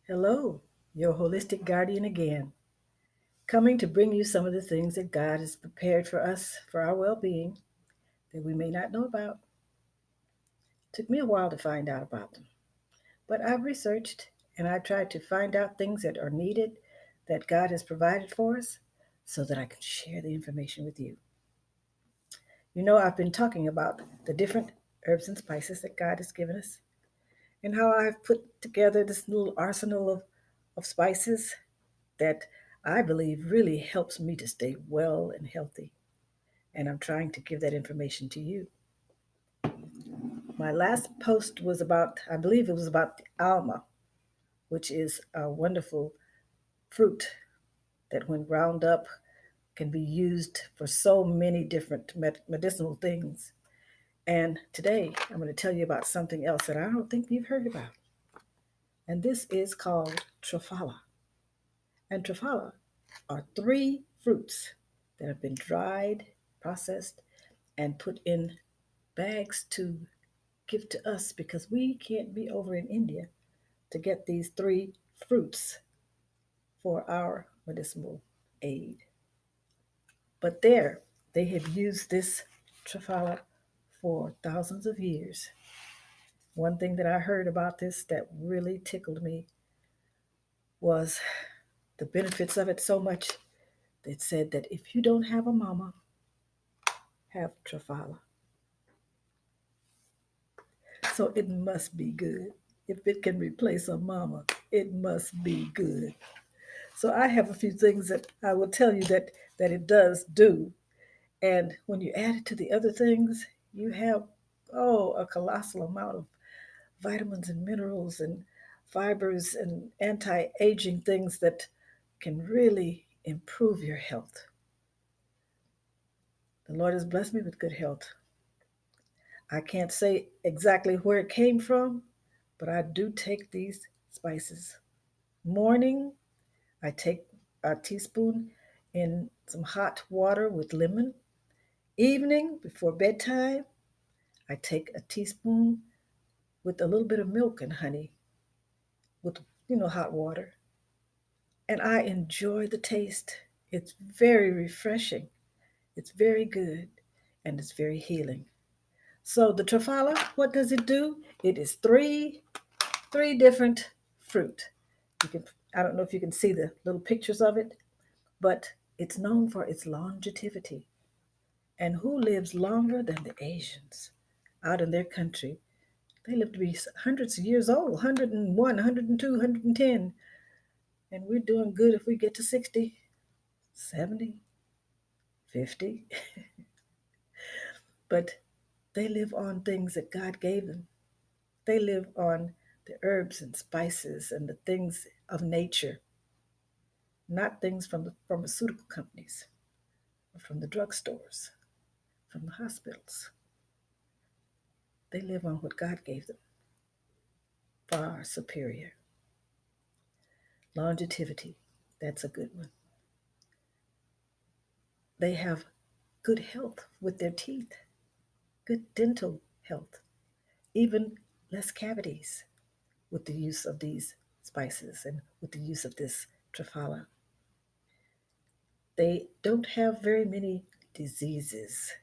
Hello, your holistic guardian again, coming to bring you some of the things that God has prepared for us for our well being that we may not know about. Took me a while to find out about them, but I've researched and I've tried to find out things that are needed that God has provided for us so that I can share the information with you. You know, I've been talking about the different herbs and spices that God has given us and how I've put together this little arsenal of spices that I believe really helps me to stay well and healthy. And I'm trying to give that information to you. My last post was about, I believe it was about the alma, which is a wonderful fruit that, when ground up, can be used for so many different medicinal things. And today I'm going to tell you about something else that I don't think you've heard about. And this is called Triphala. And Triphala are three fruits that have been dried, processed, and put in bags to give to us because we can't be over in India to get these three fruits for our medicinal aid. But there, they have used this Triphala for thousands of years. One thing that I heard about this that really tickled me was the benefits of it so much. It said that if you don't have a mama, have Triphala. So it must be good. If it can replace a mama, it must be good. So I have a few things that I will tell you that it does do. And when you add it to the other things, you have a colossal amount of vitamins and minerals and fibers and anti-aging things that can really improve your health. The Lord has blessed me with good health. I can't say exactly where it came from, but I do take these spices. Morning, I take a teaspoon in some hot water with lemon. Evening, before bedtime, I take a teaspoon with a little bit of milk and honey with, hot water. And I enjoy the taste. It's very refreshing. It's very good and it's very healing. So the trifala, what does it do? It is three different fruit. You can I don't know if you can see the little pictures of it, but it's known for its longevity. And who lives longer than the Asians out in their country? They live to be hundreds of years old, 101, 102, 110. And we're doing good if we get to 60, 70, 50. But they live on things that God gave them. They live on the herbs and spices and the things of nature, not things from the pharmaceutical companies or from the drugstores, from the hospitals. They live on what God gave them, far superior. Longevity, that's a good one. They have good health with their teeth, good dental health, even less cavities with the use of these spices and with the use of this trifala. They don't have very many diseases.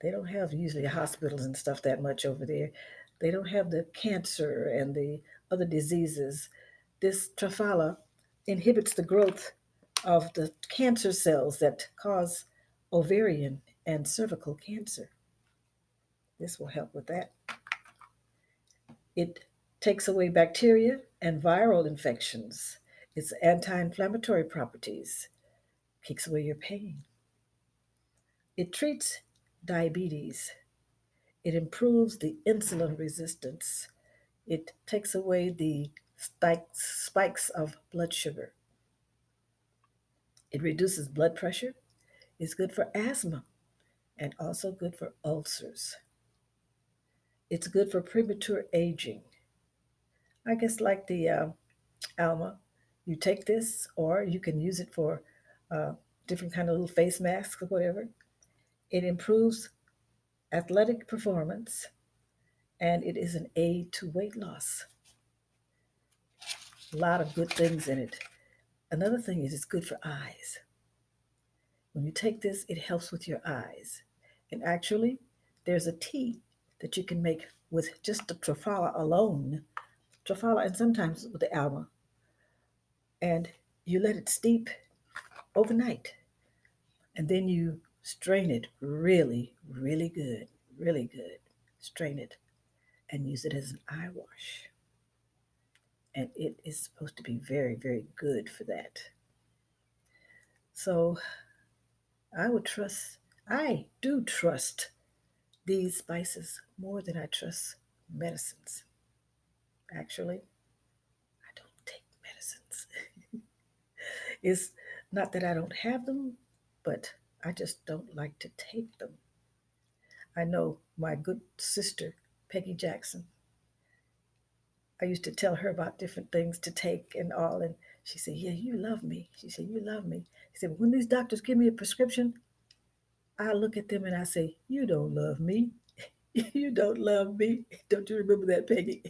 They don't have usually hospitals and stuff that much over there. They don't have the cancer and the other diseases. This trifala inhibits the growth of the cancer cells that cause ovarian and cervical cancer. This will help with that. It takes away bacteria and viral infections. Its anti inflammatory properties kicks away your pain. It treats diabetes. It improves the insulin resistance. It takes away the spikes of blood sugar. It reduces blood pressure. It's good for asthma and also good for ulcers. It's good for premature aging. I guess like the Alma, you take this or you can use it for different kind of little face masks or whatever. It improves athletic performance and it is an aid to weight loss. A lot of good things in it. Another thing is it's good for eyes. When you take this, it helps with your eyes. And actually, there's a tea that you can make with just the Triphala alone, Triphala, and sometimes with the alma, and you let it steep overnight, and then you strain it really, really good, really good. Strain it and use it as an eye wash. And it is supposed to be very, very good for that. So I do trust these spices more than I trust medicines. Actually, I don't take medicines. It's not that I don't have them, but I just don't like to take them. I know my good sister, Peggy Jackson, I used to tell her about different things to take and all, and she said, "Yeah, you love me." She said, "You love me." She said, "When these doctors give me a prescription, I look at them and I say, 'You don't love me. You don't love me.'" Don't you remember that, Peggy?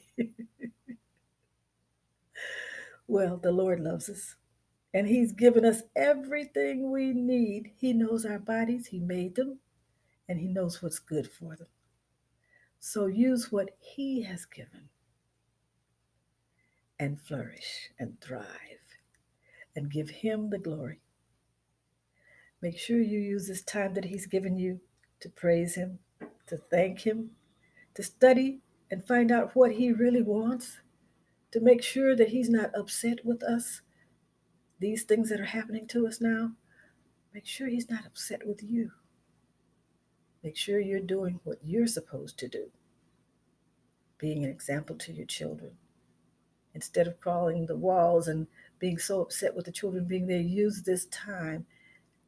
Well, the Lord loves us, and He's given us everything we need. He knows our bodies, He made them, and He knows what's good for them. So use what He has given and flourish and thrive and give Him the glory. Make sure you use this time that He's given you to praise Him, to thank Him, to study and find out what He really wants, to make sure that He's not upset with us. These things that are happening to us now, make sure He's not upset with you. Make sure you're doing what you're supposed to do, being an example to your children. Instead of crawling the walls and being so upset with the children being there, use this time.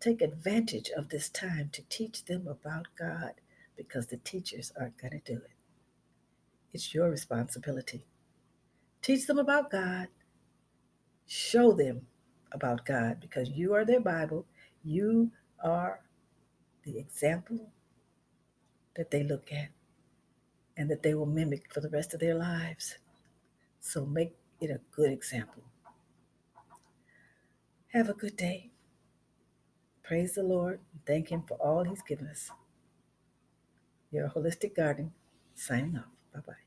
Take advantage of this time to teach them about God because the teachers aren't going to do it. It's your responsibility. Teach them about God. Show them about God because you are their Bible. You are the example that they look at and that they will mimic for the rest of their lives. So make it a good example. Have a good day. Praise the Lord and thank Him for all He's given us. Your holistic garden signing off. Bye bye.